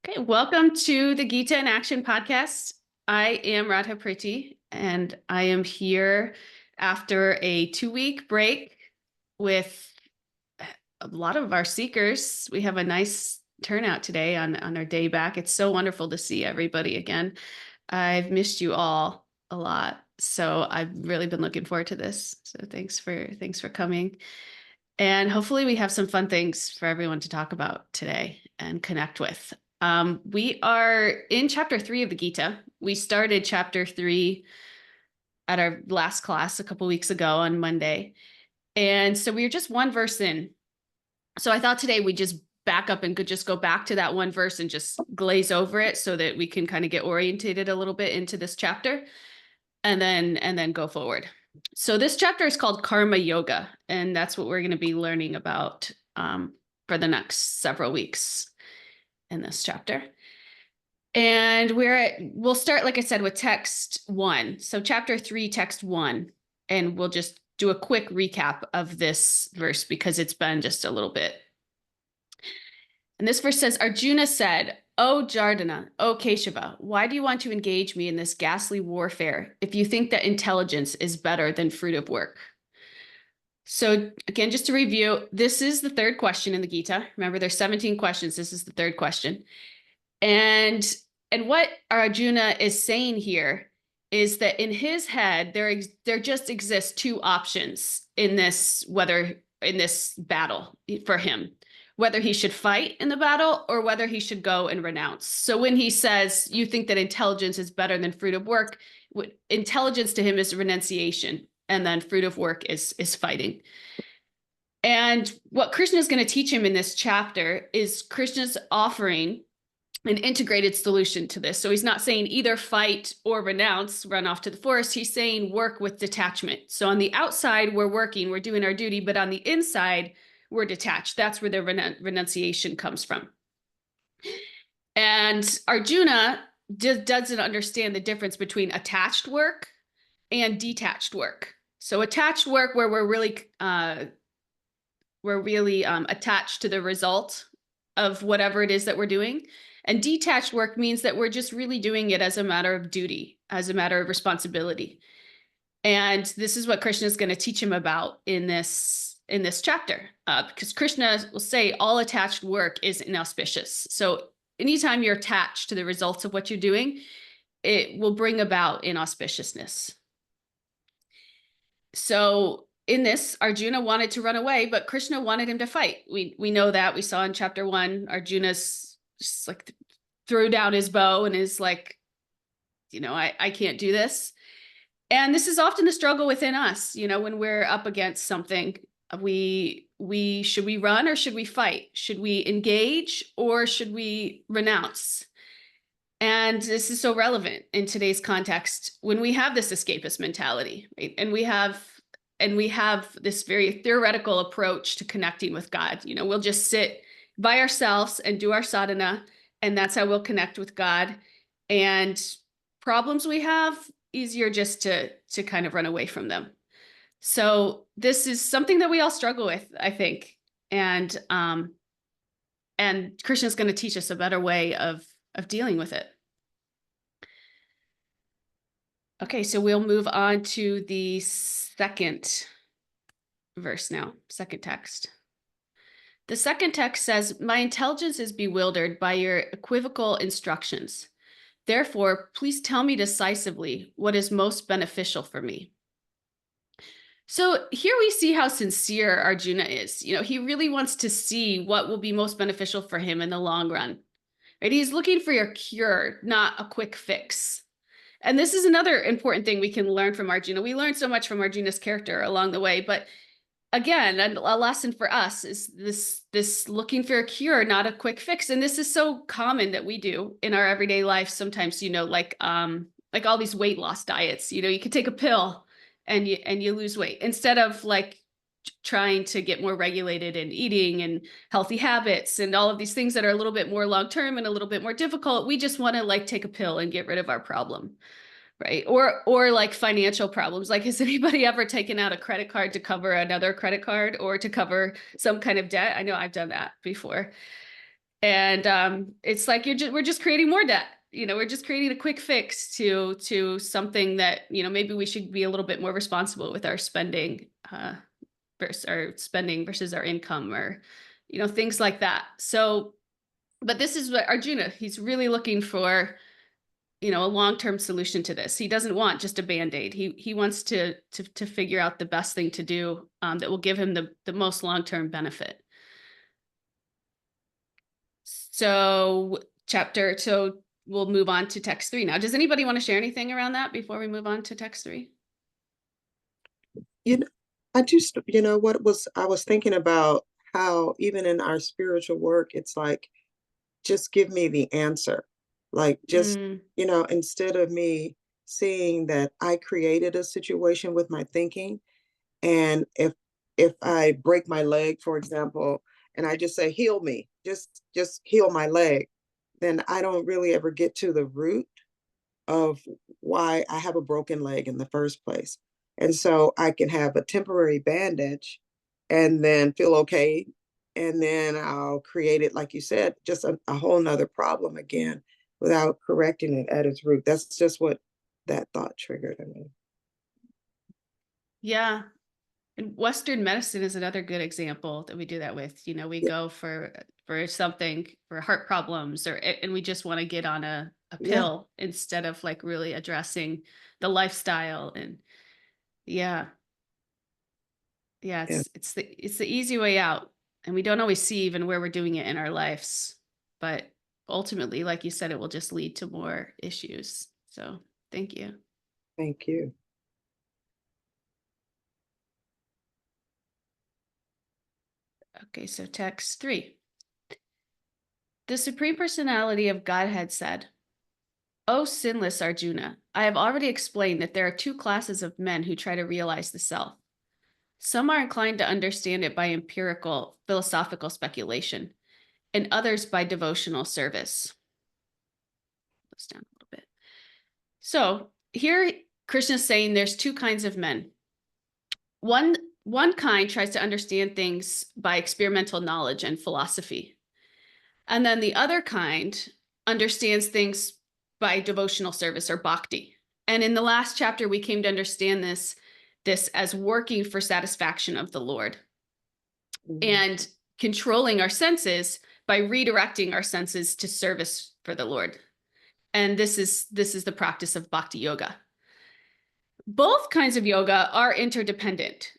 Okay, welcome to the Gita in Action podcast. I am Radha Priti, and I am here after a 2-week break with a lot of our seekers. We have a nice turnout today on our day back. It's so wonderful to see everybody again. I've missed you all a lot, so I've really been looking forward to this. So thanks for coming. And hopefully we have some fun things for everyone to talk about today and connect with. We are in chapter 3 of the Gita. We started chapter 3 at our last class a couple weeks ago on Monday. And so we are just one verse in. So I thought today we'd just back up and could just go back to that one verse and just glaze over it so that we can kind of get orientated a little bit into this chapter and then go forward. So this chapter is called Karma Yoga, and that's what we're going to be learning about for the next several weeks in this chapter. And we'll start, like I said, with text 1. So chapter 3, text 1, and we'll just do a quick recap of this verse because it's been just a little bit. And this verse says, Arjuna said, "O Jardana, O Keshava, why do you want to engage me in this ghastly warfare if you think that intelligence is better than fruit of work?" So again, just to review, this is the third question in the Gita. Remember, there's 17 questions. This is the third question. And what Arjuna is saying here is that in his head, there just exists two options in this battle for him, whether he should fight in the battle or whether he should go and renounce. So when he says, you think that intelligence is better than fruit of work, intelligence to him is renunciation, and then fruit of work is fighting. And what Krishna is going to teach him in this chapter is Krishna's offering an integrated solution to this. So he's not saying either fight or renounce, run off to the forest. He's saying work with detachment. So on the outside, we're working, we're doing our duty, but on the inside, we're detached. That's where the renunciation comes from. And Arjuna doesn't understand the difference between attached work and detached work. So attached work, where we're really attached to the result of whatever it is that we're doing. And detached work means that we're just really doing it as a matter of duty, as a matter of responsibility. And this is what Krishna is going to teach him about in this chapter, because Krishna will say all attached work is inauspicious. So anytime you're attached to the results of what you're doing, it will bring about inauspiciousness. So in this, Arjuna wanted to run away, but Krishna wanted him to fight. We know that. We saw in chapter 1, Arjuna's just like threw down his bow and is like, I can't do this. And this is often the struggle within us, when we're up against something. Should we run or should we fight? Should we engage or should we renounce? And this is so relevant in today's context when we have this escapist mentality, right? And we have this very theoretical approach to connecting with God. We'll just sit by ourselves and do our sadhana, and that's how we'll connect with God. And problems we have, easier just to kind of run away from them. So this is something that we all struggle with, I think. And Krishna's going to teach us a better way of dealing with it. Okay, so we'll move on to the second verse now, second text. The second text says, "My intelligence is bewildered by your equivocal instructions. Therefore, please tell me decisively what is most beneficial for me." So here we see how sincere Arjuna is. He really wants to see what will be most beneficial for him in the long run. Right? He's looking for your cure, not a quick fix. And this is another important thing we can learn from Arjuna. We learned so much from Arjuna's character along the way, but again, a lesson for us is this looking for a cure, not a quick fix. And this is so common that we do in our everyday life. Sometimes, like all these weight loss diets, you could take a pill and you lose weight instead of like trying to get more regulated in eating and healthy habits and all of these things that are a little bit more long-term and a little bit more difficult. We just want to like take a pill and get rid of our problem. Right. Or like financial problems. Like, has anybody ever taken out a credit card to cover another credit card or to cover some kind of debt? I know I've done that before. And it's like we're just creating more debt. We're just creating a quick fix to something that, maybe we should be a little bit more responsible with our spending, versus our income, or, things like that. So, but this is what Arjuna, he's really looking for, a long-term solution to this. He doesn't want just a band-aid. He wants to figure out the best thing to do, that will give him the most long-term benefit. So we'll move on to text 3 now. Does anybody want to share anything around that before we move on to text 3? I just, I was thinking about how even in our spiritual work, it's like, just give me the answer. Like, just, Mm, instead of me seeing that I created a situation with my thinking, and if I break my leg, for example, and I just say, heal me, just heal my leg, then I don't really ever get to the root of why I have a broken leg in the first place. And so I can have a temporary bandage and then feel okay. And then I'll create it, like you said, just a whole nother problem again without correcting it at its root. That's just what that thought triggered in me. yeah. And Western medicine is another good example that we do that with. We Yeah, go for something, for heart problems, and we just want to get on a yeah, pill instead of like really addressing the lifestyle. And yeah, yeah, yeah. it's the easy way out. And we don't always see even where we're doing it in our lives. But ultimately, like you said, it will just lead to more issues. So thank you. Thank you. Okay, so text 3. The Supreme Personality of Godhead said, O sinless Arjuna, I have already explained that there are two classes of men who try to realize the self. Some are inclined to understand it by empirical, philosophical speculation, and others by devotional service. Goes down a little bit. So here, Krishna is saying there's two kinds of men. One kind tries to understand things by experimental knowledge and philosophy. And then the other kind understands things by devotional service or bhakti. And in the last chapter, we came to understand this as working for satisfaction of the Lord Mhm. and controlling our senses by redirecting our senses to service for the Lord. And this is the practice of bhakti yoga. Both kinds of yoga are interdependent,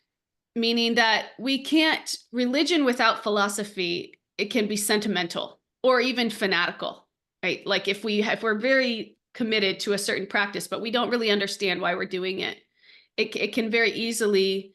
meaning that we can't, religion without philosophy, it can be sentimental or even fanatical, right? Like if we're very committed to a certain practice, but we don't really understand why we're doing it, it can very easily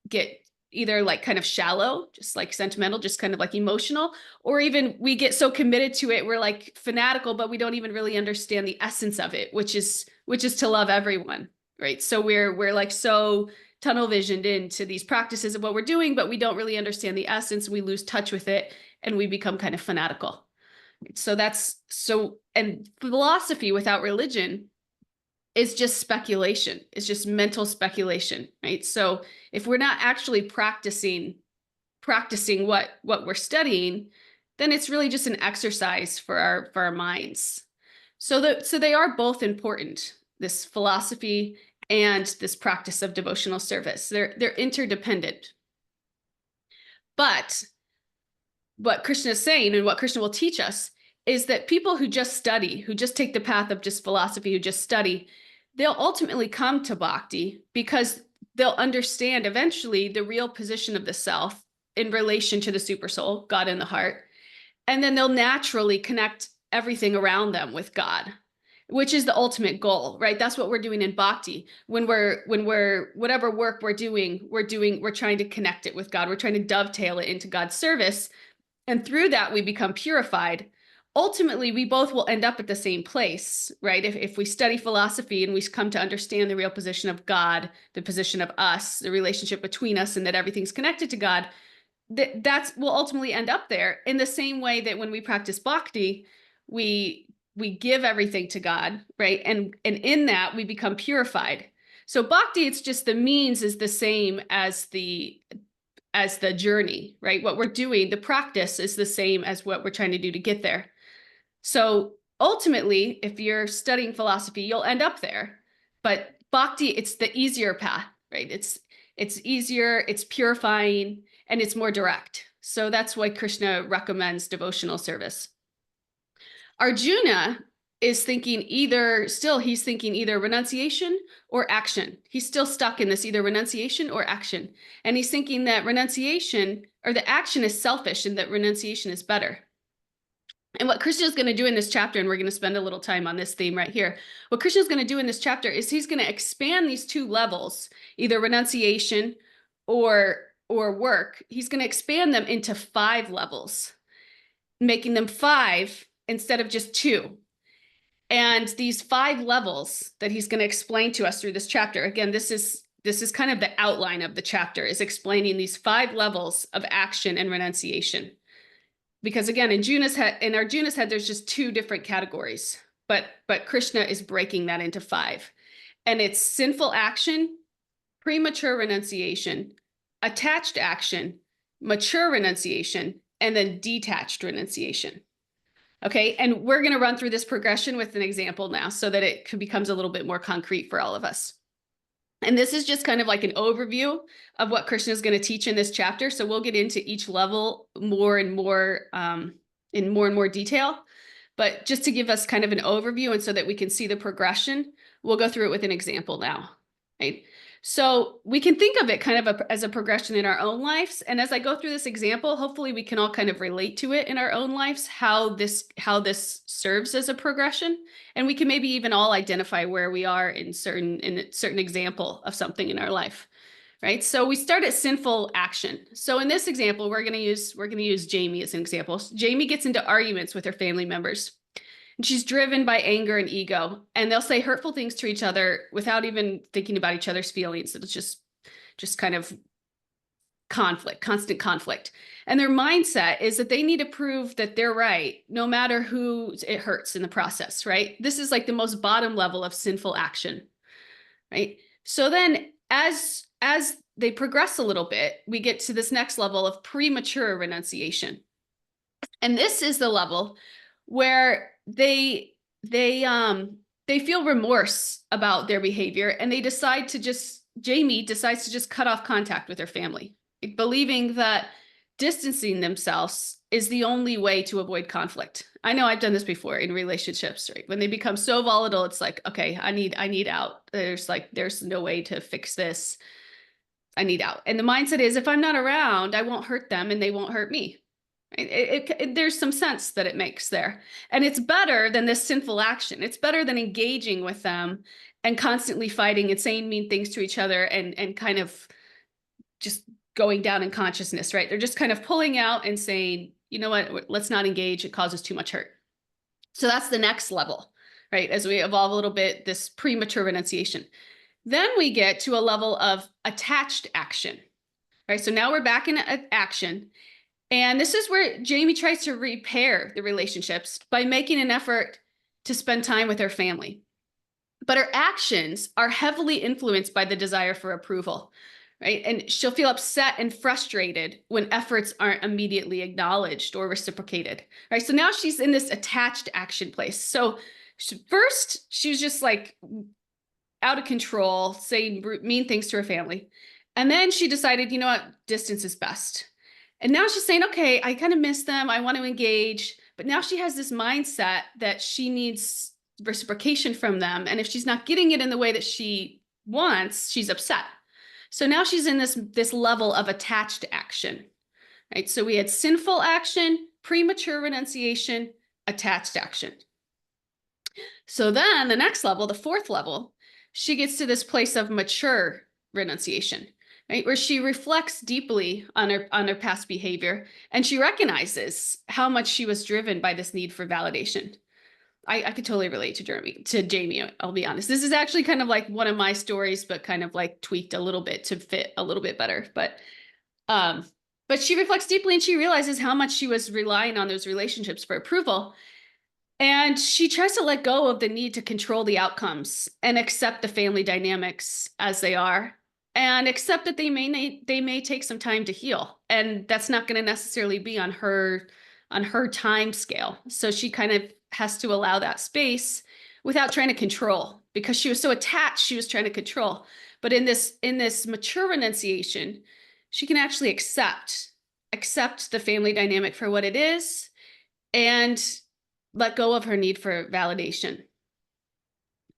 get either like kind of shallow, just like sentimental, just kind of like emotional, or even we get so committed to it, we're like fanatical, but we don't even really understand the essence of it, which is to love everyone, right? So we're like so tunnel visioned into these practices of what we're doing, but we don't really understand the essence. We lose touch with it and we become kind of fanatical. And philosophy without religion is just speculation. It's just mental speculation, right? So if we're not actually practicing what we're studying, then it's really just an exercise for our minds. So they are both important, this philosophy and this practice of devotional service. They're interdependent. But what Krishna is saying and what Krishna will teach us is that people who just study, who just take the path of just philosophy, who just study, they'll ultimately come to bhakti because they'll understand eventually the real position of the self in relation to the supersoul, God in the heart. And then they'll naturally connect everything around them with God, which is the ultimate goal, right? That's what we're doing in bhakti. When we're whatever work we're trying to connect it with God. We're trying to dovetail it into God's service. And through that, we become purified. Ultimately, we both will end up at the same place, right? If we study philosophy and we come to understand the real position of God, the position of us, the relationship between us, and that everything's connected to God, that's will ultimately end up there. In the same way that when we practice bhakti, we give everything to God, right? And in that we become purified. So bhakti, it's just the means is the same as as the journey, right? What we're doing, the practice is the same as what we're trying to do to get there. So ultimately, if you're studying philosophy, you'll end up there. But bhakti, it's the easier path, right? It's easier, it's purifying, and it's more direct. So that's why Krishna recommends devotional service. Arjuna is thinking he's thinking either renunciation or action. He's still stuck in this either renunciation or action. And he's thinking that renunciation or the action is selfish and that renunciation is better. And what Krishna is going to do in this chapter, and we're going to spend a little time on this theme right here. What Krishna is going to do in this chapter is he's going to expand these two levels, either renunciation or work. He's going to expand them into 5 levels, making them 5 instead of just 2. And these 5 levels that he's going to explain to us through this chapter, again, this is kind of the outline of the chapter, is explaining these 5 levels of action and renunciation. Because again, in Arjuna's head, there's just 2 different categories, but Krishna is breaking that into 5. And it's sinful action, premature renunciation, attached action, mature renunciation, and then detached renunciation. Okay, and we're going to run through this progression with an example now so that it becomes a little bit more concrete for all of us. And this is just kind of like an overview of what Krishna is going to teach in this chapter. So we'll get into each level more and more in more and more detail. But just to give us kind of an overview and so that we can see the progression, we'll go through it with an example now. Right? So we can think of it kind of as a progression in our own lives. And as I go through this example, hopefully we can all kind of relate to it in our own lives, how this serves as a progression. And we can maybe even all identify where we are in a certain example of something in our life. Right. So we start at sinful action. So in this example, we're going to use Jamie as an example. Jamie gets into arguments with her family members. And she's driven by anger and ego, and they'll say hurtful things to each other without even thinking about each other's feelings. It's just kind of conflict, constant conflict. And their mindset is that they need to prove that they're right, no matter who it hurts in the process, right? This is like the most bottom level of sinful action, right? So then as they progress a little bit, we get to this next level of premature renunciation. And this is the level where they feel remorse about their behavior, and Jamie decides to just cut off contact with her family, believing that distancing themselves is the only way to avoid conflict. I know I've done this before in relationships, right? When they become so volatile, it's like, okay, I need out. There's no way to fix this. I need out. And the mindset is, if I'm not around, I won't hurt them and they won't hurt me. There's some sense that it makes there. And it's better than this sinful action. It's better than engaging with them and constantly fighting and saying mean things to each other and kind of just going down in consciousness, right? They're just kind of pulling out and saying, you know what, let's not engage. It causes too much hurt. So that's the next level, right? As we evolve a little bit, this premature renunciation. Then we get to a level of attached action, right? So now we're back in action. And this is where Jamie tries to repair the relationships by making an effort to spend time with her family. But her actions are heavily influenced by the desire for approval, right? And she'll feel upset and frustrated when efforts aren't immediately acknowledged or reciprocated, right? So now she's in this attached action place. So first, she was just like out of control, saying mean things to her family. And then she decided, you know what, distance is best. And now she's saying, okay, I kind of miss them. I want to engage. But now she has this mindset that she needs reciprocation from them. And if she's not getting it in the way that she wants, she's upset. So now she's in this level of attached action, right? So we had sinful action, premature renunciation, attached action. So then the next level, the 4th level, she gets to this place of mature renunciation. Right, where she reflects deeply on her past behavior, and she recognizes how much she was driven by this need for validation. I could totally relate to Jamie. I'll be honest. This is actually kind of like one of my stories, but kind of like tweaked a little bit to fit a little bit better. But she reflects deeply, and she realizes how much she was relying on those relationships for approval. And she tries to let go of the need to control the outcomes and accept the family dynamics as they are. and accept that they may take some time to heal, and that's not going to necessarily be on her time scale. So she kind of has to allow that space without trying to control, because she was so attached, she was trying to control. But in this mature renunciation, she can actually accept the family dynamic for what it is and let go of her need for validation.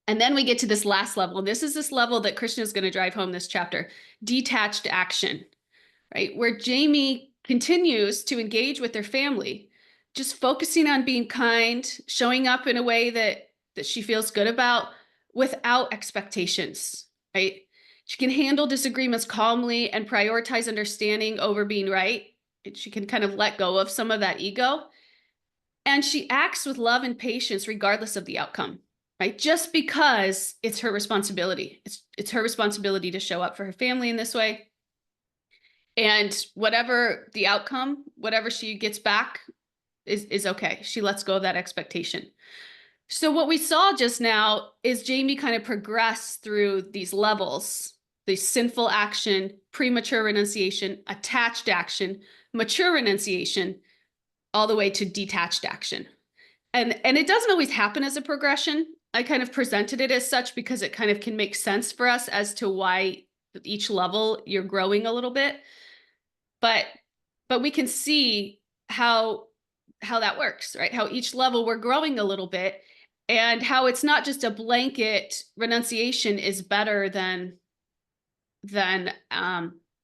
And then we get to this last level. This is this level that Krishna is going to drive home this chapter, detached action, right? Where Jamie continues to engage with their family, just focusing on being kind, showing up in a way that she feels good about without expectations, right? She can handle disagreements calmly and prioritize understanding over being right. She can kind of let go of some of that ego. And she acts with love and patience regardless of the outcome, right? Just because it's her responsibility. It's her responsibility to show up for her family in this way. And whatever the outcome, whatever she gets back is okay. She lets go of that expectation. So what we saw just now is Jamie kind of progress through these levels, the sinful action, premature renunciation, attached action, mature renunciation, all the way to detached action. And it doesn't always happen as a progression. I kind of presented it as such because it kind of can make sense for us as to why each level you're growing a little bit. But we can see how that works, right? How each level we're growing a little bit, and how it's not just a blanket renunciation is better than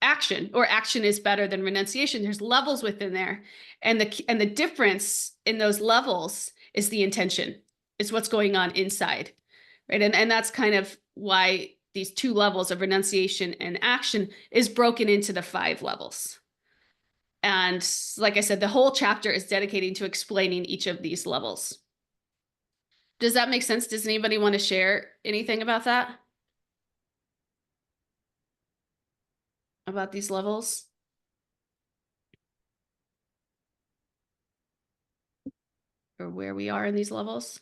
action, or action is better than renunciation. There's levels within there, and the difference in those levels is the intention, is what's going on inside, right? And that's kind of why these two levels of renunciation and action is broken into the 5 levels. And like I said, the whole chapter is dedicated to explaining each of these levels. Does that make sense? Does anybody want to share anything about that? About these levels? Or where we are in these levels?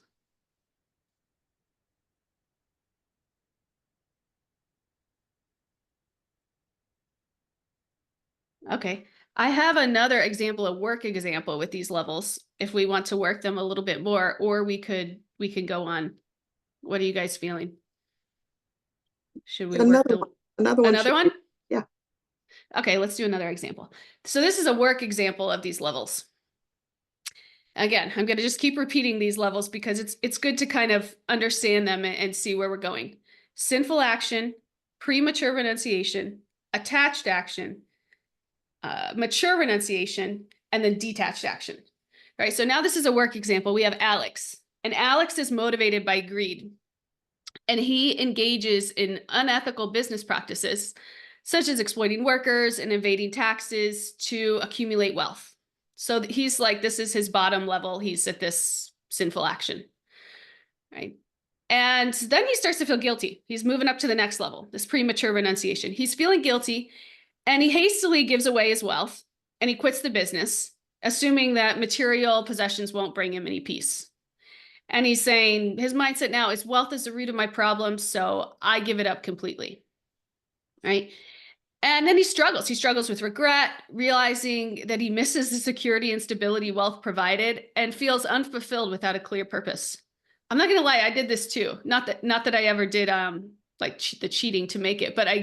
Okay. I have another example, a work example with these levels, if we want to work them a little bit more, or we can go on. What are you guys feeling? Should we work Another one? Another one? Yeah. Okay, let's do another example. So this is a work example of these levels. Again, I'm going to just keep repeating these levels because it's good to kind of understand them and see where we're going. Sinful action, premature renunciation, attached action, mature renunciation, and then detached action. Right. So now this is a work example. We have Alex, and Alex is motivated by greed, and he engages in unethical business practices, such as exploiting workers and evading taxes to accumulate wealth. So he's like, this is his bottom level. He's at this sinful action, right? And then he starts to feel guilty. He's moving up to the next level, this premature renunciation. He's feeling guilty, and he hastily gives away his wealth, and he quits the business, assuming that material possessions won't bring him any peace. And he's saying his mindset now is wealth is the root of my problems, so I give it up completely, right? And then he struggles. He struggles with regret, realizing that he misses the security and stability wealth provided, and feels unfulfilled without a clear purpose. I'm not gonna lie, I did this too. Not that I ever did like the cheating to make it, but I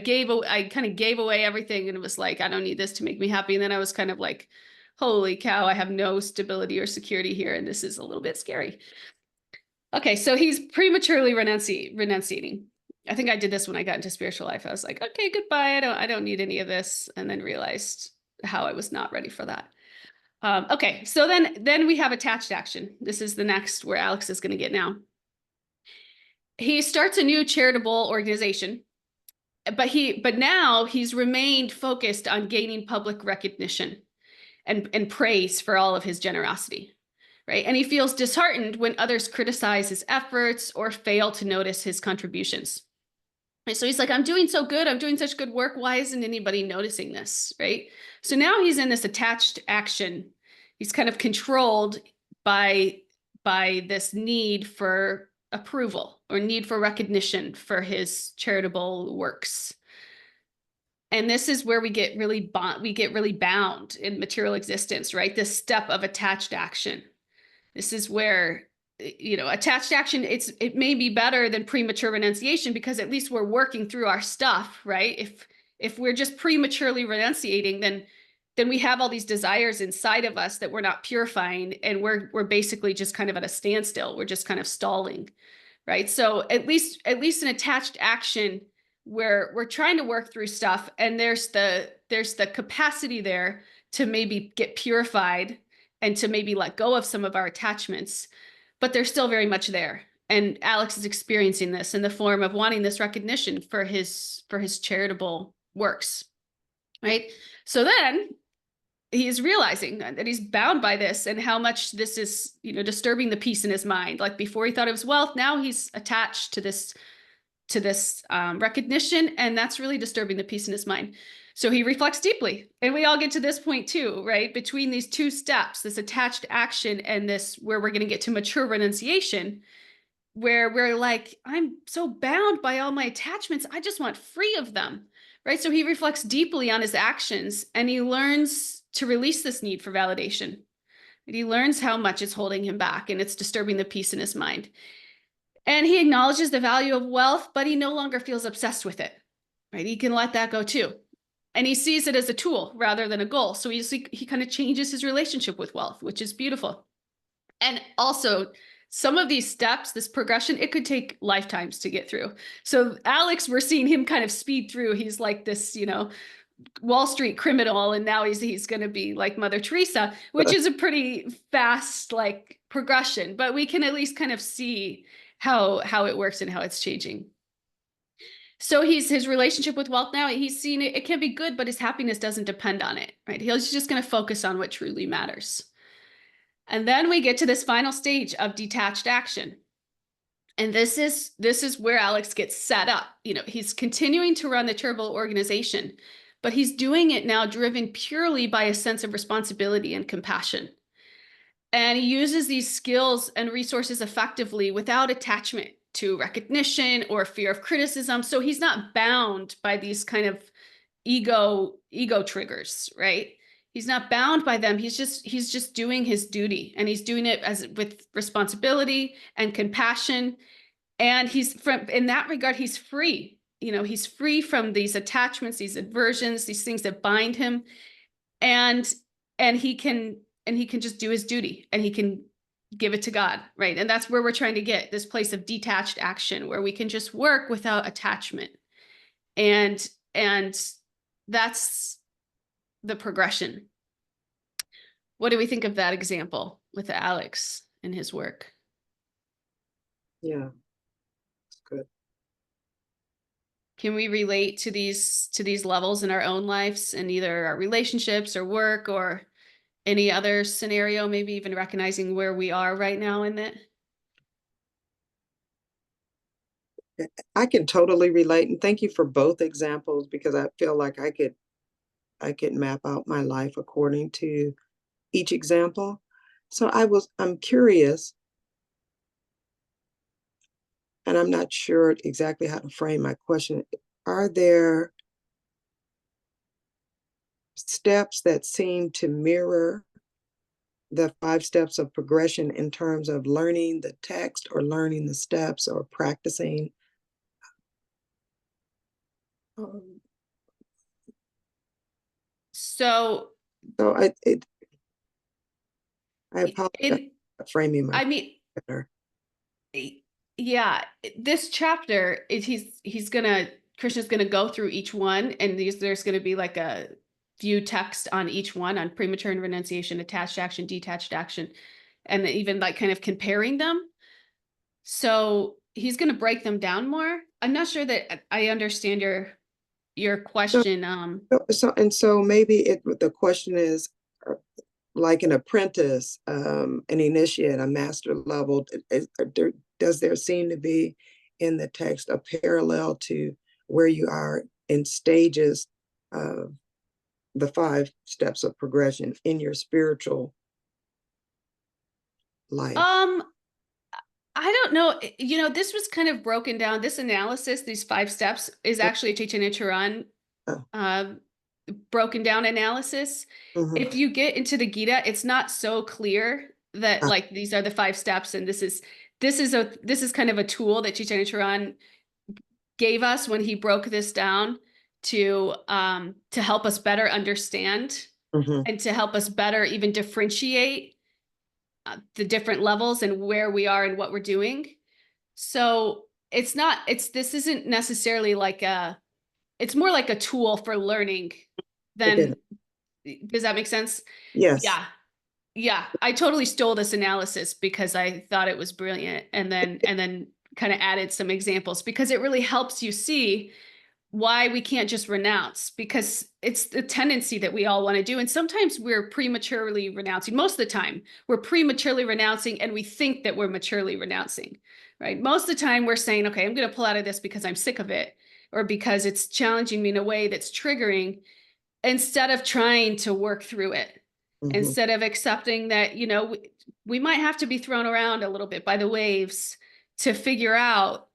kind of gave away everything, and it was like, I don't need this to make me happy. And then I was kind of like, holy cow, I have no stability or security here, and this is a little bit scary. Okay, so he's prematurely renunciating. I think I did this when I got into spiritual life. I was like, okay, goodbye. I don't need any of this, and then realized how I was not ready for that. Okay, so then we have attached action. This is the next where Alex is going to get now. He starts a new charitable organization, but now he's remained focused on gaining public recognition and praise for all of his generosity. Right. And he feels disheartened when others criticize his efforts or fail to notice his contributions. And so he's like, I'm doing so good. I'm doing such good work. Why isn't anybody noticing this? Right. So now he's in this attached action. He's kind of controlled by this need for approval or need for recognition for his charitable works. And this is where we get really bound in material existence, right? This step of attached action. This is where, attached action, it may be better than premature renunciation because at least we're working through our stuff, right? If we're just prematurely renunciating, then we have all these desires inside of us that we're not purifying, and we're basically just kind of at a standstill. We're just kind of stalling, right? So at least an attached action where we're trying to work through stuff, and there's the capacity there to maybe get purified and to maybe let go of some of our attachments, but they're still very much there. And Alex is experiencing this in the form of wanting this recognition for his charitable works, right? So then he's realizing that he's bound by this and how much this is, disturbing the peace in his mind. Like before he thought it was wealth, now he's attached to this recognition, and that's really disturbing the peace in his mind. So he reflects deeply, and we all get to this point too, right? Between these two steps, this attached action and this where we're going to get to mature renunciation, where we're like, I'm so bound by all my attachments, I just want free of them, right? So he reflects deeply on his actions, and he learns to release this need for validation. And he learns how much it's holding him back, and it's disturbing the peace in his mind. And he acknowledges the value of wealth, but he no longer feels obsessed with it, right? He can let that go too. And he sees it as a tool rather than a goal. So he kind of changes his relationship with wealth, which is beautiful. And also, some of these steps, this progression, it could take lifetimes to get through. So Alex, we're seeing him kind of speed through. He's like this, Wall Street criminal, and now he's going to be like Mother Teresa, which is a pretty fast like progression, but we can at least kind of see how it works and how it's changing. So his relationship with wealth now, he's seen it can be good, but his happiness doesn't depend on it, right? He's just going to focus on what truly matters. And then we get to this final stage of detached action. And this is where Alex gets set up. He's continuing to run the charitable organization, but he's doing it now driven purely by a sense of responsibility and compassion. And he uses these skills and resources effectively without attachment to recognition or fear of criticism. So he's not bound by these kind of ego triggers, right? He's not bound by them. He's just doing his duty, and he's doing it with responsibility and compassion. And in that regard, he's free. He's free from these attachments, these aversions, these things that bind him. And he can just do his duty, and he can give it to God, right? And that's where we're trying to get this place of detached action, where we can just work without attachment. And that's the progression. What do we think of that example with Alex and his work? Yeah, it's good. Can we relate to these levels in our own lives, in either our relationships or work or any other scenario, maybe even recognizing where we are right now in it? I can totally relate, and thank you for both examples, because I feel like I could map out my life according to each example. So I'm curious, and I'm not sure exactly how to frame my question. Are there steps that seem to mirror the 5 steps of progression in terms of learning the text or learning the steps or practicing? So I apologize for framing my better. Yeah, this chapter is Krishna's gonna go through each one, and there's gonna be like a few text on each one on premature and renunciation, attached action, detached action, and even like kind of comparing them. So he's gonna break them down more. I'm not sure that I understand your question. So maybe the question is, like an apprentice, an initiate, a master level, does there seem to be in the text a parallel to where you are in stages of the 5 steps of progression in your spiritual life? I don't know. This was kind of broken down. This analysis, these 5 steps, is actually a Chaitanya Charan Oh, um, broken down analysis. mhm. If you get into the Gita, it's not so clear that Ah, like these are the 5 steps, and this is kind of a tool that Chaitanya Charan gave us when he broke this down to help us better understand mhm. and to help us better even differentiate the different levels and where we are and what we're doing. So it's not, this isn't necessarily like it's more like a tool for learning I get than, it. does that make sense? Yes. Yeah. Yeah. I totally stole this analysis because I thought it was brilliant, and then kind of added some examples because it really helps you see why we can't just renounce, because it's the tendency that we all want to do. And sometimes we're prematurely renouncing. Most of the time, we're prematurely renouncing and we think that we're maturely renouncing, right? Most of the time, we're saying, okay, I'm going to pull out of this because I'm sick of it or because it's challenging me in a way that's triggering, instead of trying to work through it, Mhm. instead of accepting that, we might have to be thrown around a little bit by the waves to figure out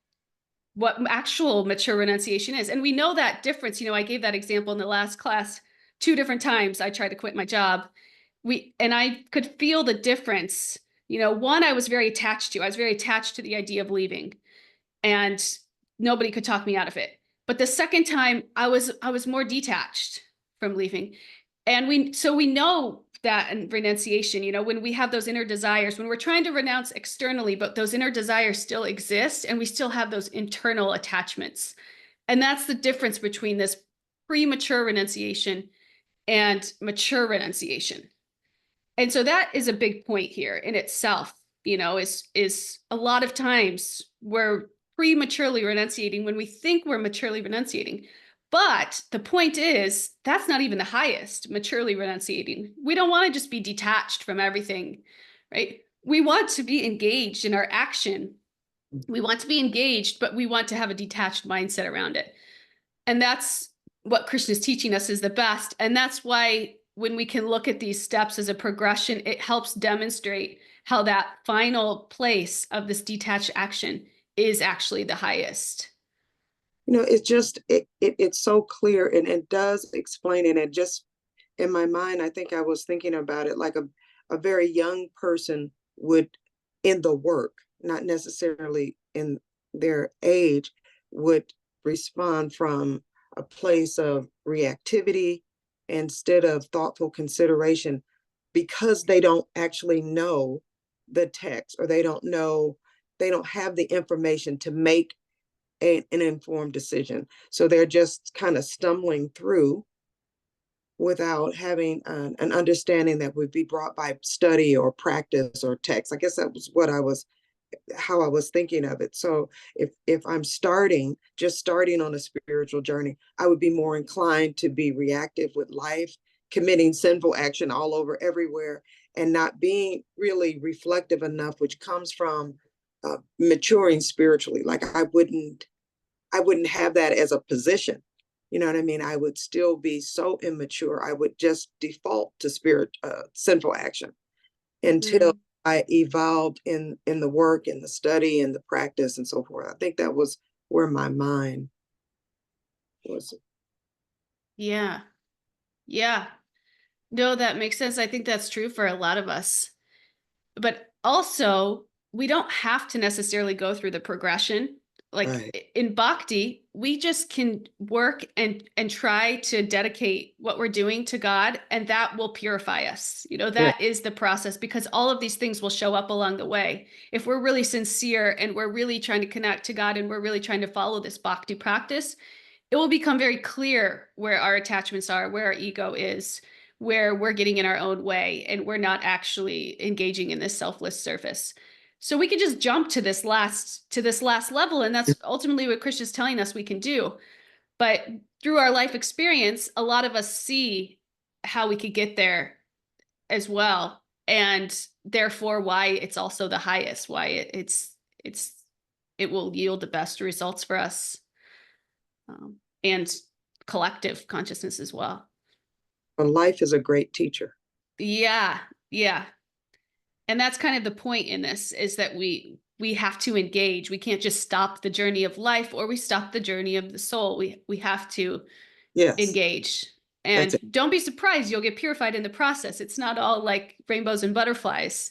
what actual mature renunciation is. And we know that difference. I gave that example in the last class. 2 different times I tried to quit my job. And I could feel the difference. One I was very attached to. I was very attached to the idea of leaving, and nobody could talk me out of it. But the second time I was more detached from leaving. And we know that in renunciation, when we have those inner desires, when we're trying to renounce externally, but those inner desires still exist and we still have those internal attachments. And that's the difference between this premature renunciation and mature renunciation. And so that is a big point here in itself, is a lot of times we're prematurely renunciating when we think we're maturely renunciating. But the point is, that's not even the highest, maturely renunciating. We don't want to just be detached from everything, right? We want to be engaged in our action. We want to be engaged, but we want to have a detached mindset around it. And that's what Krishna is teaching us is the best. And that's why when we can look at these steps as a progression, it helps demonstrate how that final place of this detached action is actually the highest. It's just it's so clear and it does explain it. And just in my mind, I think I was thinking about it like a very young person would in the work, not necessarily in their age, would respond from a place of reactivity instead of thoughtful consideration because they don't actually know the text or they don't have the information to make an informed decision. So they're just kind of stumbling through without having an understanding that would be brought by study or practice or text. I guess that was how I was thinking of it. So if I'm just starting on a spiritual journey, I would be more inclined to be reactive with life, committing sinful action all over everywhere, and not being really reflective enough, which comes from maturing spiritually. Like I wouldn't have that as a position. You know what I mean? I would still be so immature. I would just default to sinful action until Mhm. I evolved in the work and the study and the practice and so forth. I think that was where my mind was. Yeah. Yeah. No, that makes sense. I think that's true for a lot of us. But also, we don't have to necessarily go through the progression. Like Right. in bhakti, we just can work and try to dedicate what we're doing to God, and that will purify us. Yeah. That is the process, because all of these things will show up along the way. If we're really sincere and we're really trying to connect to God and we're really trying to follow this bhakti practice, it will become very clear where our attachments are, where our ego is, where we're getting in our own way and we're not actually engaging in this selfless service. So we can just jump to this last level, and that's ultimately what Krishna's telling us we can do. But through our life experience, a lot of us see how we could get there as well, and therefore why it's also the highest, why it will yield the best results for us, and collective consciousness as well. But life is a great teacher. Yeah, yeah. And that's kind of the point in this, is that we have to engage. We can't just stop the journey of life, or we stop the journey of the soul. We have to Yes, engage. that's And it. don't be surprised, you'll get purified in the process. It's not all like rainbows and butterflies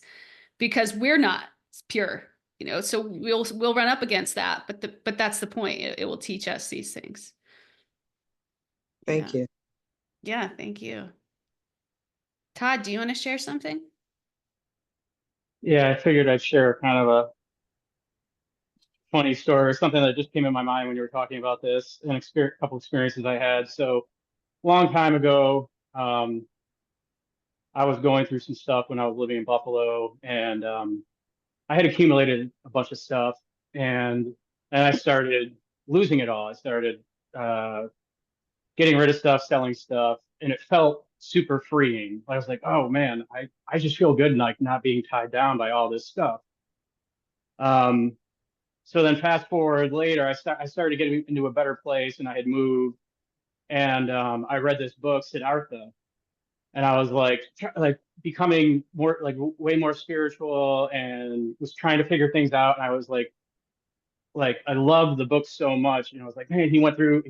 because we're not pure, you know, so we'll run up against that. But that's the point. It will teach us these things. Thank Yeah. you. Yeah, thank you. Todd, do you want to share something? Yeah, I figured I'd share kind of a funny story, something that just came in my mind when you were talking about this, an experience, couple experiences I had. So, long time ago, I was going through some stuff when I was living in Buffalo, and I had accumulated a bunch of stuff, and I started losing it all. I started uh, getting rid of stuff, selling stuff, and it felt super freeing. I was like, oh man, I just feel good, like not being tied down by all this stuff. Um, so then fast forward later, I started getting into a better place, and I had moved, and I read this book, Siddhartha, and I was like becoming more like way more spiritual, and was trying to figure things out. And I was like I loved the book so much, and I was like, man, he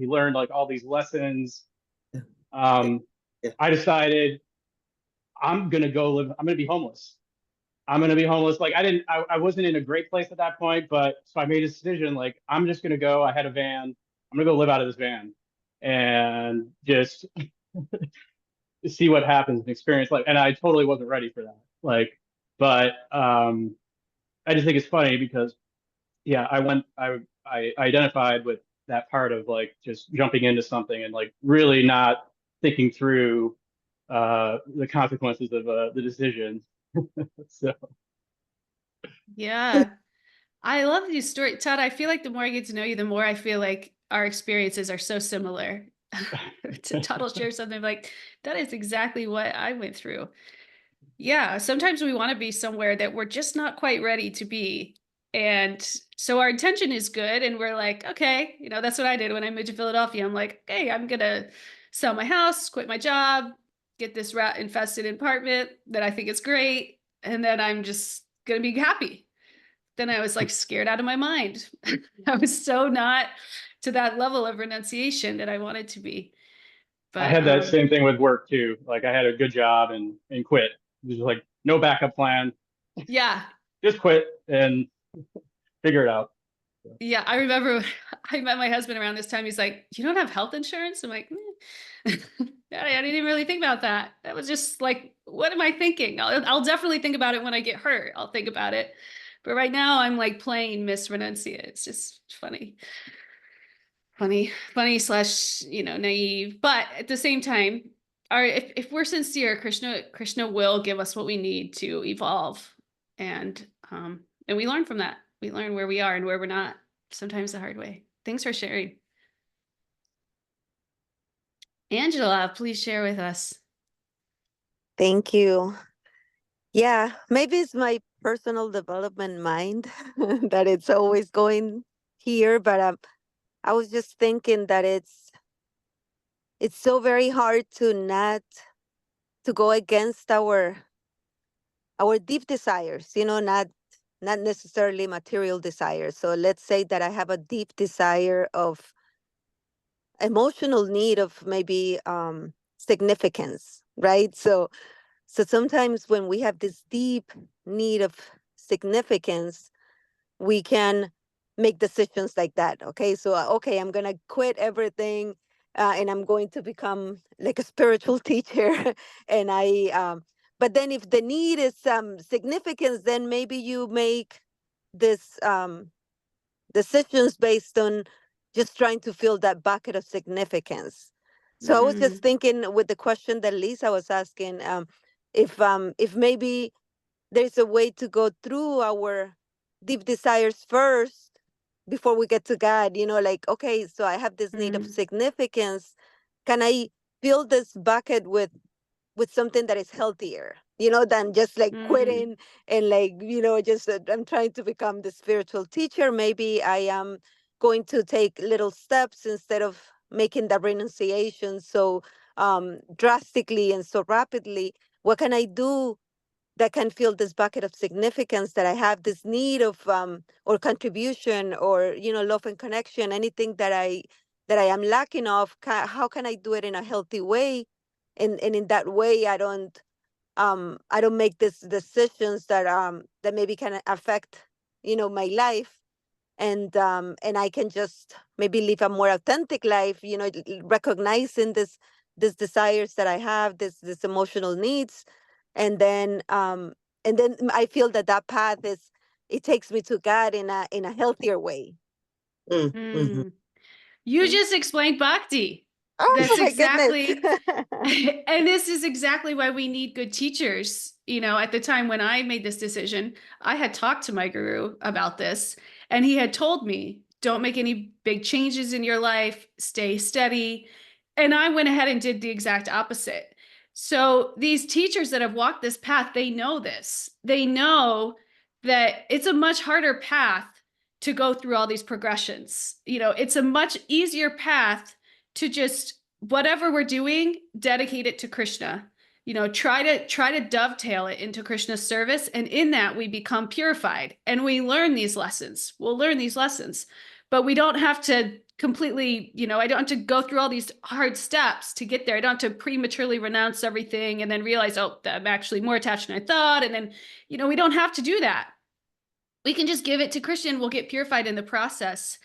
learned like all these lessons. Yeah. Um, Yeah. I decided I'm gonna be homeless. I'm gonna be homeless. Like I wasn't in a great place at that point, but so I made a decision. Like I'm just gonna go. I had a van. I'm gonna go live out of this van, and just see what happens and experience life. And I totally wasn't ready for that. Like, but I just think it's funny because yeah, I identified with that part of like just jumping into something and like really not thinking through the consequences of the decision. So Yeah. I love these stories. Todd, I feel like the more I get to know you, the more I feel like our experiences are so similar. Todd will share something like, that is exactly what I went through. Yeah, sometimes we want to be somewhere that we're just not quite ready to be. And so our intention is good. And we're like, okay, you know, that's what I did when I moved to Philadelphia. I'm like, okay, I'm going to sell my house, quit my job, get this rat infested apartment that I think is great. And then I'm just going to be happy. Then I was like scared out of my mind. I was so not to that level of renunciation that I wanted to be. I But had that same thing with work too. Like I had a good job and quit. It was just like no backup plan. yeah, Just quit and figure it out. yeah, I remember I met my husband around this time. He's like, "You don't have health insurance?" I'm like, I didn't even really think about that. That was just like, what am I thinking? I'll definitely think about it when I get hurt. I'll think about it. But right now I'm like playing Miss Renuncia. It's just funny slash, you know, naive. But at the same time, if we're sincere, Krishna will give us what we need to evolve. And we learn from that. We learn where we are and where we're not, sometimes the hard way. Thanks for sharing. Angela, please share with us. Thank you. Yeah, maybe it's my personal development mind that it's always going here, but I was just thinking that it's so very hard to not to go against our deep desires, not necessarily material desires. So let's say that I have a deep desire of emotional need of maybe significance, right? So sometimes when we have this deep need of significance, we can make decisions like that. Okay, so okay, I'm gonna quit everything, and I'm going to become like a spiritual teacher. And but then if the need is significance, then maybe you make this decisions based on just trying to fill that bucket of significance. So I was just Mm, thinking with the question that Lisa was asking, if maybe there's a way to go through our deep desires first before we get to God, like, okay, so I have this need of mm, significance. Can I fill this bucket with something that is healthier, than just like mm, quitting and like, just I'm trying to become the spiritual teacher. Maybe I am going to take little steps instead of making the renunciation so drastically and so rapidly. What can I do that can fill this bucket of significance that I have, this need of or contribution or love and connection, anything that I am lacking of, how can I do it in a healthy way? And in that way, I don't make these decisions that maybe can affect, my life. And I can just maybe live a more authentic life, recognizing this desires that I have, this emotional needs. And then I feel that path it takes me to God in a healthier way. Mhm. You just explained bhakti. That's Oh my goodness. exactly, and this is exactly why we need good teachers. At the time when I made this decision, I had talked to my guru about this, and he had told me, don't make any big changes in your life, stay steady. And I went ahead and did the exact opposite. So these teachers that have walked this path, they know this. They know that it's a much harder path to go through all these progressions. It's a much easier path to just whatever we're doing, dedicate it to Krishna. Try to dovetail it into Krishna's service, and in that we become purified and we learn these lessons. We'll learn these lessons, but we don't have to completely, I don't have to go through all these hard steps to get there. I don't have to prematurely renounce everything and then realize, oh, I'm actually more attached than I thought. And then, we don't have to do that. We can just give it to Krishna and we'll get purified in the process.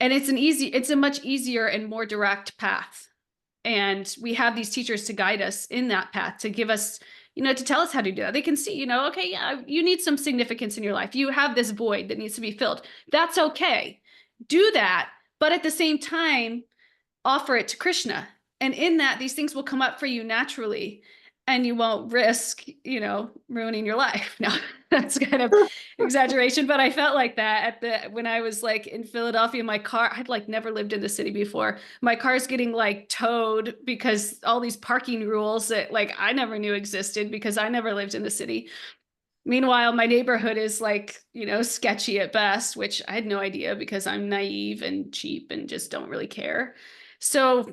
And it's a much easier and more direct path. And we have these teachers to guide us in that path, to give us, to tell us how to do that. They can see, okay, yeah, you need some significance in your life. You have this void that needs to be filled. That's okay. Do that. But at the same time, offer it to Krishna. And in that, these things will come up for you naturally, and you won't risk, ruining your life. No, that's kind of exaggeration, but I felt like that when I was like in Philadelphia, my car, I'd like never lived in the city before. My car's getting like towed because all these parking rules that like I never knew existed because I never lived in the city. Meanwhile, my neighborhood is like, sketchy at best, which I had no idea because I'm naive and cheap and just don't really care. So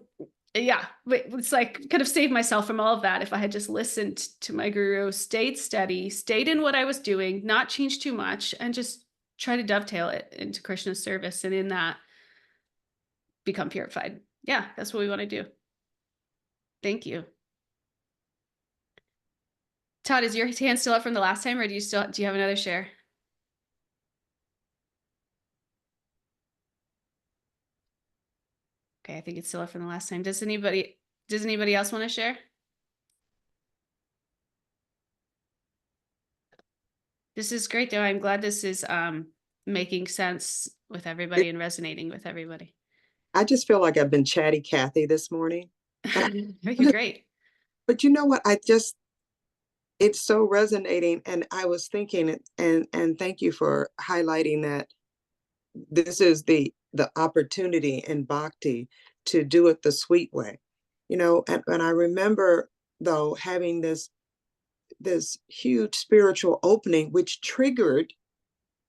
yeah, it's like could have saved myself from all of that if I had just listened to my guru, stayed steady, stayed in what I was doing, not changed too much, and just try to dovetail it into Krishna's service, and in that become purified. Yeah, that's what we want to do. Thank you. Todd, is your hand still up from the last time, or do you have another share? Okay, I think it's still up from the last time. Does anybody else want to share? This is great, though. I'm glad this is making sense with everybody and resonating with everybody. I just feel like I've been chatty Cathy this morning. You're great. But you know what? It's so resonating. And I was thinking, and thank you for highlighting that this is the opportunity in bhakti to do it the sweet way. And I remember though having this huge spiritual opening, which triggered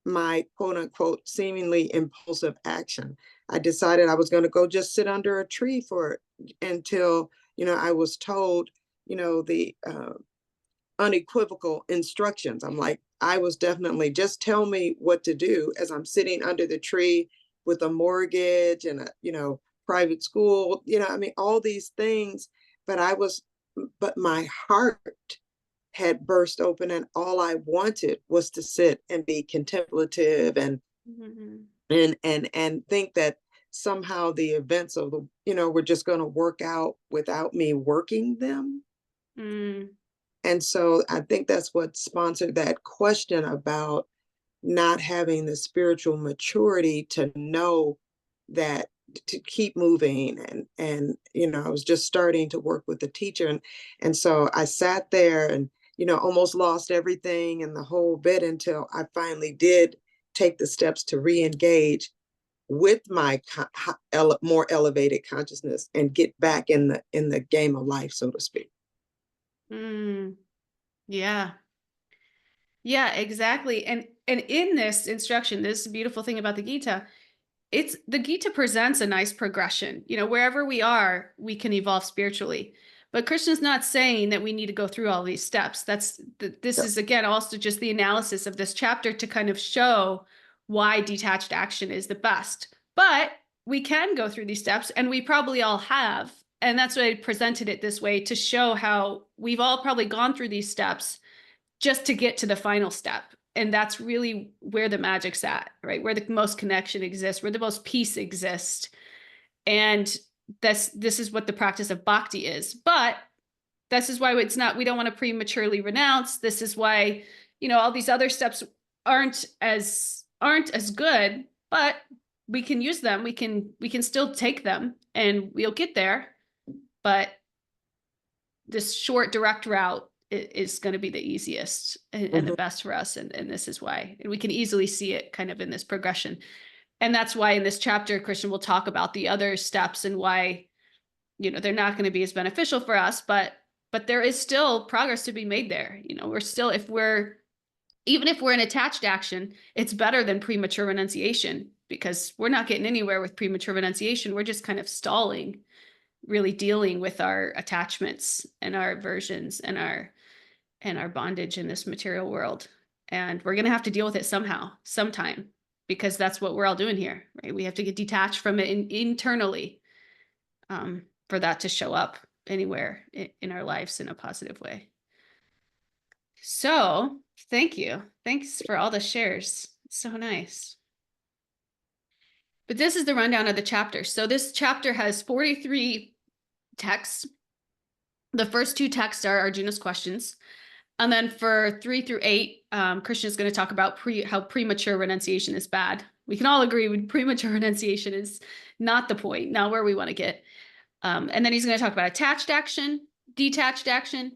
my quote unquote seemingly impulsive action. I decided I was going to go just sit under a tree until, I was told, the unequivocal instructions. I'm like, I was definitely just tell me what to do as I'm sitting under the tree with a mortgage and a, private school, I mean, all these things, but my heart had burst open and all I wanted was to sit and be contemplative and think that somehow the events of were just going to work out without me working them. And so I think that's what sponsored that question about not having the spiritual maturity to know that to keep moving. And I was just starting to work with the teacher. And so I sat there and, almost lost everything and the whole bit until I finally did take the steps to re-engage with my more elevated consciousness and get back in the game of life, so to speak. Yeah. Yeah, exactly. And in this instruction, this beautiful thing about the Gita, the Gita presents a nice progression. Wherever we are, we can evolve spiritually. But Krishna's not saying that we need to go through all these steps. This is again also just the analysis of this chapter to kind of show why detached action is the best. But we can go through these steps, and we probably all have. And that's why I presented it this way, to show how we've all probably gone through these steps just to get to the final step. And that's really where the magic's at, right? Where the most connection exists, where the most peace exists. And this is what the practice of bhakti is. But this is why it's not, we don't want to prematurely renounce. This is why, all these other steps aren't as good, but we can use them. We can still take them, and we'll get there. But this short, direct route is going to be the easiest and the best for us. And this is why. And we can easily see it kind of in this progression. And that's why in this chapter, Krishna will talk about the other steps and why, they're not going to be as beneficial for us, but there is still progress to be made there. We're still, even if we're in attached action, it's better than premature renunciation, because we're not getting anywhere with premature renunciation. We're just kind of stalling, really dealing with our attachments and our aversions and our bondage in this material world. And we're going to have to deal with it sometime, because that's what we're all doing here, right? We have to get detached from it internally for that to show up anywhere in our lives in a positive way. So thank you. Thanks for all the shares. It's so nice. But this is the rundown of the chapter. So this chapter has 43 texts. The first 2 texts are Arjuna's questions. And then for 3 through 8, Krishna is going to talk about how premature renunciation is bad. We can all agree with premature renunciation is not the point, not where we want to get. And then he's going to talk about attached action, detached action.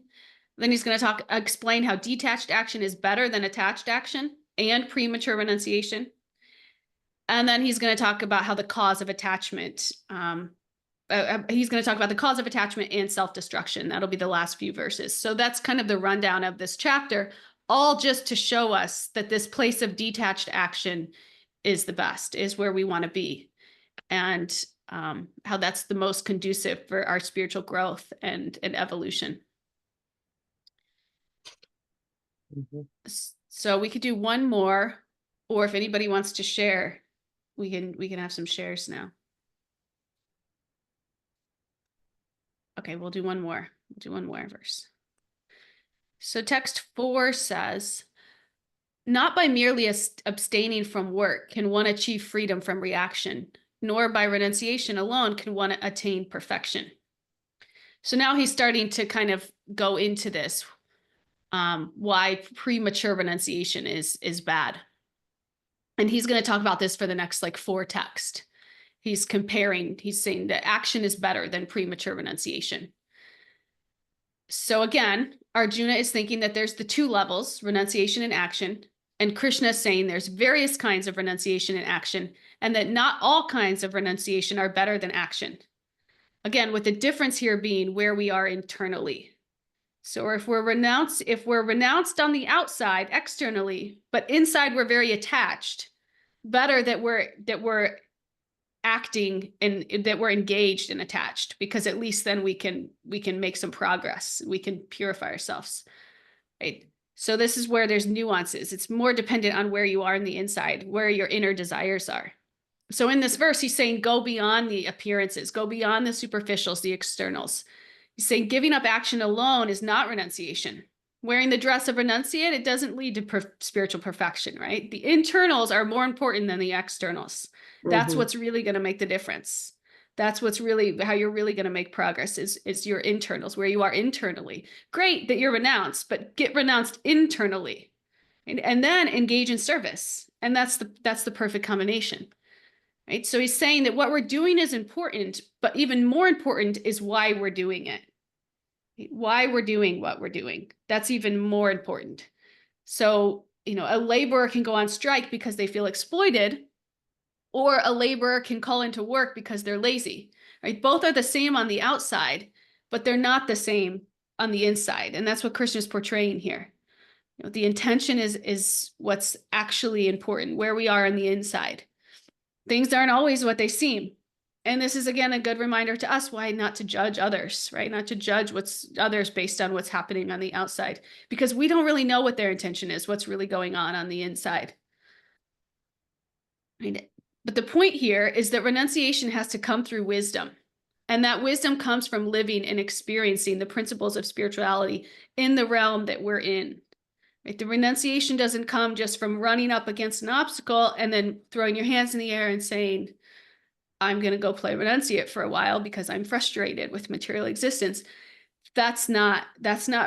Then he's going to explain how detached action is better than attached action and premature renunciation. And then he's going to talk about how the cause of attachment, he's going to talk about the cause of attachment and self-destruction. That'll be the last few verses. So that's kind of the rundown of this chapter, all just to show us that this place of detached action is the best, is where we want to be. And how that's the most conducive for our spiritual growth and evolution. So we could do one more, or if anybody wants to share, we can have some shares now. Okay, we'll do one more. We'll do one more verse. So text 4 says, not by merely abstaining from work can one achieve freedom from reaction, nor by renunciation alone can one attain perfection. So now he's starting to kind of go into this, why premature renunciation is bad. And he's going to talk about this for the next 4 texts. He's saying that action is better than premature renunciation. So again, Arjuna is thinking that there's the 2 levels, renunciation and action. And Krishna is saying there's various kinds of renunciation and action, and that not all kinds of renunciation are better than action. Again, with the difference here being where we are internally. So if we're renounced on the outside, externally, but inside we're very attached, better that we're acting and that we're engaged and attached, because at least then we can make some progress. We can purify ourselves, right? So this is where there's nuances. It's more dependent on where you are in the inside, where your inner desires are. So in this verse, he's saying, go beyond the appearances, go beyond the superficials, the externals. He's saying giving up action alone is not renunciation. Wearing the dress of renunciate, it doesn't lead to spiritual perfection, right? The internals are more important than the externals. That's what's really going to make the difference. That's what's really how you're really going to make progress is your internals, where you are internally. Great that you're renounced, but get renounced internally, and then engage in service. And that's the perfect combination, right? So he's saying that what we're doing is important, but even more important is why we're doing it. Why we're doing what we're doing. That's even more important. So, a laborer can go on strike because they feel exploited, or a laborer can call into work because they're lazy, right? Both are the same on the outside, but they're not the same on the inside. And that's what Krishna is portraying here. The intention is what's actually important, where we are on the inside. Things aren't always what they seem. And this is, again, a good reminder to us why not to judge others, right? Not to judge others based on what's happening on the outside, because we don't really know what their intention is, what's really going on the inside. Right? But the point here is that renunciation has to come through wisdom. And that wisdom comes from living and experiencing the principles of spirituality in the realm that we're in. Right? The renunciation doesn't come just from running up against an obstacle and then throwing your hands in the air and saying, I'm going to go play renunciate for a while because I'm frustrated with material existence. That's not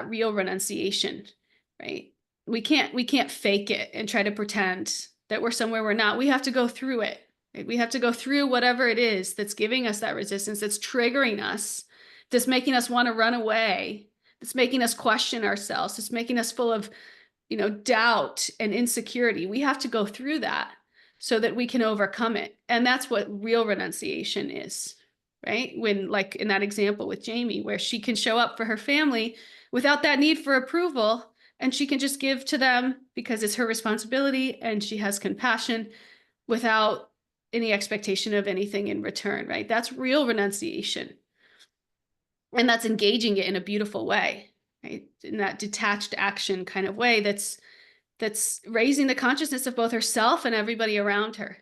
real renunciation, right? We can't fake it and try to pretend that we're somewhere we're not. We have to go through it. Right? We have to go through whatever it is that's giving us that resistance, that's triggering us, that's making us want to run away, that's making us question ourselves, that's making us full of, doubt and insecurity. We have to go through that so that we can overcome it. And that's what real renunciation is, right? When, like in that example with Jamie, where she can show up for her family without that need for approval, and she can just give to them because it's her responsibility, and she has compassion without any expectation of anything in return, right? That's real renunciation. And that's engaging it in a beautiful way, right? In that detached action kind of way that's raising the consciousness of both herself and everybody around her,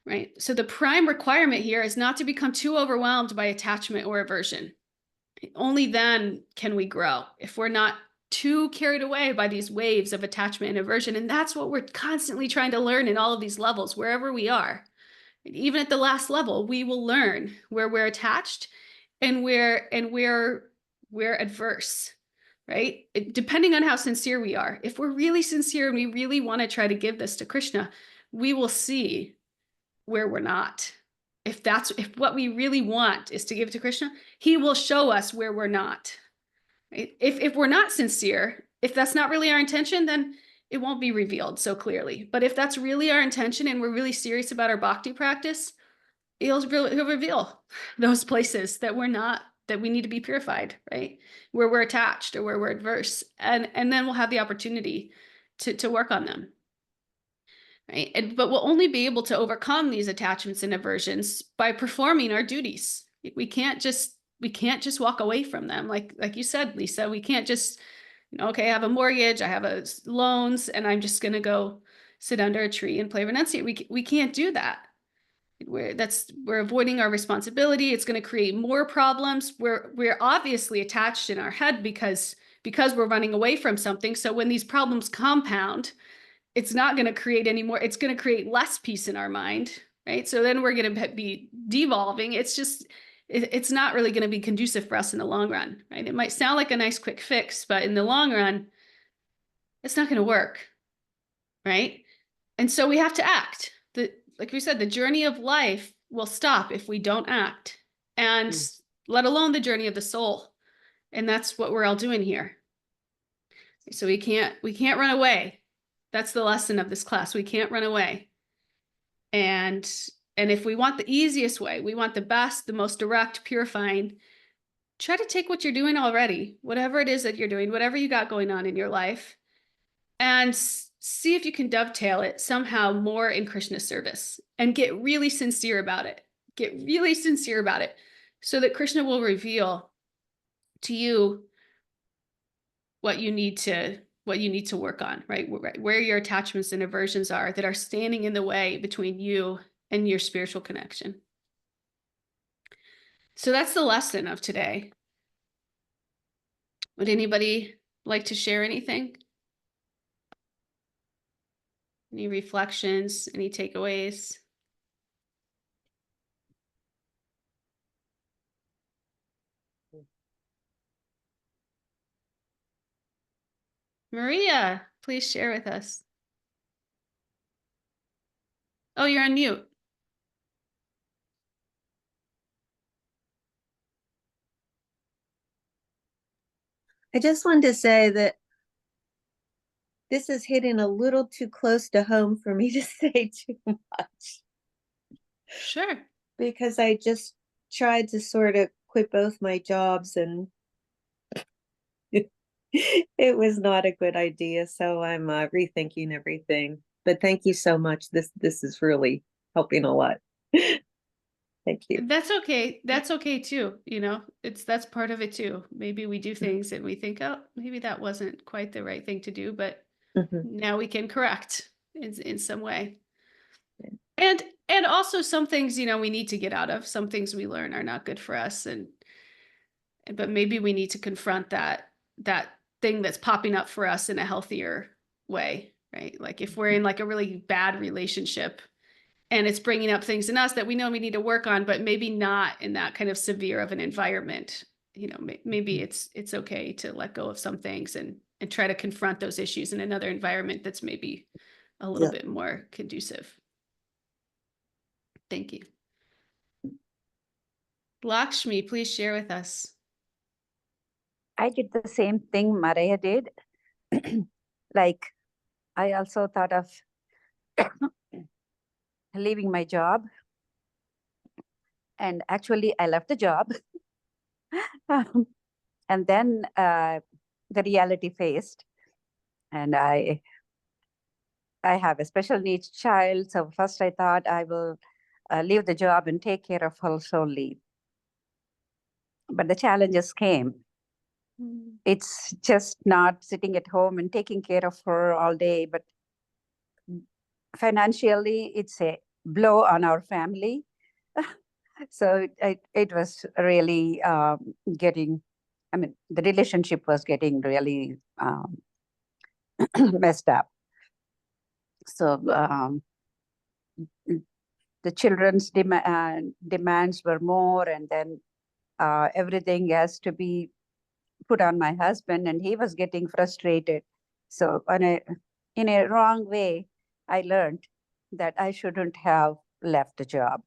right? So the prime requirement here is not to become too overwhelmed by attachment or aversion. Only then can we grow, if we're not too carried away by these waves of attachment and aversion. And that's what we're constantly trying to learn in all of these levels, wherever we are. Even at the last level, we will learn where we're attached and where we're adverse, right? Depending on how sincere we are. If we're really sincere and we really want to try to give this to Krishna, we will see where we're not. If what we really want is to give to Krishna, he will show us where we're not. Right? If we're not sincere, if that's not really our intention, then it won't be revealed so clearly. But if that's really our intention and we're really serious about our bhakti practice, he'll reveal those places that we're not, that we need to be purified, right? Where we're attached or where we're adverse. And then we'll have the opportunity to work on them. Right? But we'll only be able to overcome these attachments and aversions by performing our duties. We can't just walk away from them. Like you said, Lisa, we can't just, okay, I have a mortgage, I have loans, and I'm just going to go sit under a tree and play renunciate. We can't do that. We're avoiding our responsibility. It's going to create more problems. We're obviously attached in our head because we're running away from something. So when these problems compound, it's not going to create any more. It's going to create less peace in our mind, right? So then we're going to be devolving. It's not really going to be conducive for us in the long run, right? It might sound like a nice quick fix, but in the long run, it's not going to work, right? And so we have to act. Like we said, the journey of life will stop if we don't act, and let alone the journey of the soul. And that's what we're all doing here. So we can't run away. That's the lesson of this class. We can't run away. And if we want the easiest way, we want the best, the most direct, purifying, try to take what you're doing already, whatever it is that you're doing, whatever you got going on in your life, and see if you can dovetail it somehow more in Krishna's service, and get really sincere about it. Get really sincere about it so that Krishna will reveal to you what you need to work on, right? Where your attachments and aversions are that are standing in the way between you and your spiritual connection. So that's the lesson of today. Would anybody like to share anything? Any reflections, any takeaways? Maria, please share with us. Oh, you're on mute. I just wanted to say that this is hitting a little too close to home for me to say too much, Sure. because I just tried to sort of quit both my jobs, and it was not a good idea. So I'm rethinking everything. But thank you so much. This is really helping a lot. Thank you. That's okay. That's okay too. That's part of it too. Maybe we do things and we think, oh, maybe that wasn't quite the right thing to do, but now we can correct in some way. And and also some things, we need to get out of. Some things we learn are not good for us, but maybe we need to confront that thing that's popping up for us in a healthier way, right? Like if we're in like a really bad relationship and it's bringing up things in us that we know we need to work on, but maybe not in that kind of severe of an environment. Maybe it's okay to let go of some things and try to confront those issues in another environment that's maybe a little Yeah. bit more conducive. Thank you. Lakshmi, please share with us. I did the same thing Maria did. Like, I also thought of leaving my job. And actually, I left the job. And then the reality faced. And I have a special needs child. So first I thought I will leave the job and take care of her solely. But the challenges came. It's just not sitting at home and taking care of her all day, but financially it's a blow on our family. So it was really the relationship was getting really messed up. So the children's demands were more, and then everything has to be put on my husband, and he was getting frustrated. So in a wrong way, I learned that I shouldn't have left the job.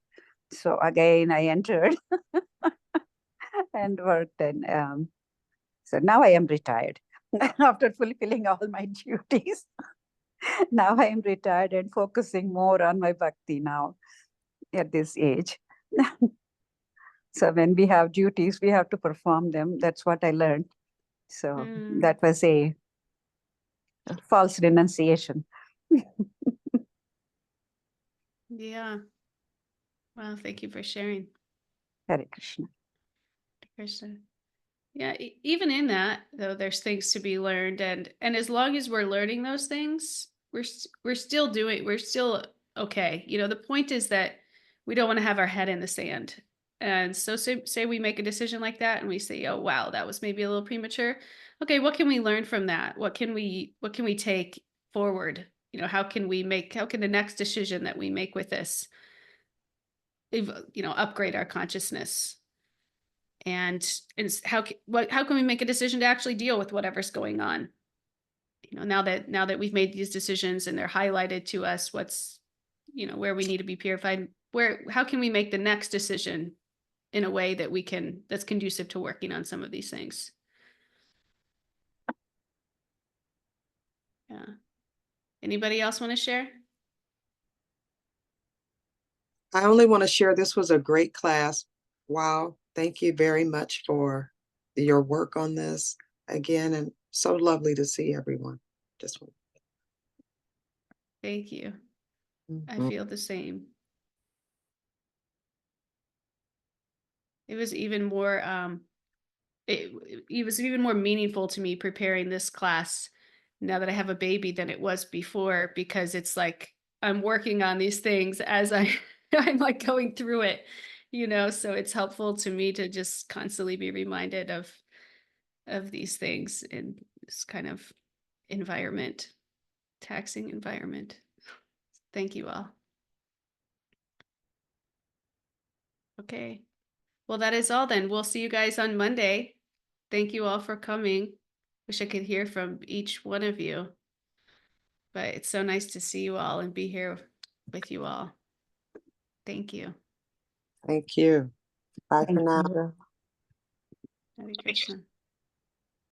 So again, I entered and worked, and so now I am retired after fulfilling all my duties. Now I am retired and focusing more on my bhakti now at this age. So when we have duties, we have to perform them. That's what I learned. So that was a false renunciation. Yeah. Wow. Thank you for sharing. Hare Krishna. Krishna. Yeah. Even in that, though, there's things to be learned, and as long as we're learning those things, we're still okay. The point is that we don't want to have our head in the sand. And so say we make a decision like that and we say, oh, wow, that was maybe a little premature. Okay, what can we learn from that? What can we take forward? How can the next decision that we make with this, upgrade our consciousness? And how can we make a decision to actually deal with whatever's going on? Now that we've made these decisions and they're highlighted to us, what's, where we need to be purified, how can we make the next decision in a way that's conducive to working on some of these things? Yeah. Anybody else want to share? I only want to share, this was a great class. Wow. Thank you very much for your work on this again, and so lovely to see everyone. Just one. Thank you. I Mhm. feel the same. It was even more it was even more meaningful to me preparing this class now that I have a baby than it was before, because it's like I'm working on these things as I'm like going through it, so it's helpful to me to just constantly be reminded of these things in this kind of taxing environment. Thank you all. Okay. Well, that is all then. We'll see you guys on Monday. Thank you all for coming. Wish I could hear from each one of you. But it's so nice to see you all and be here with you all. Thank you. Thank you. Bye for Thank now. you. Hare Krishna.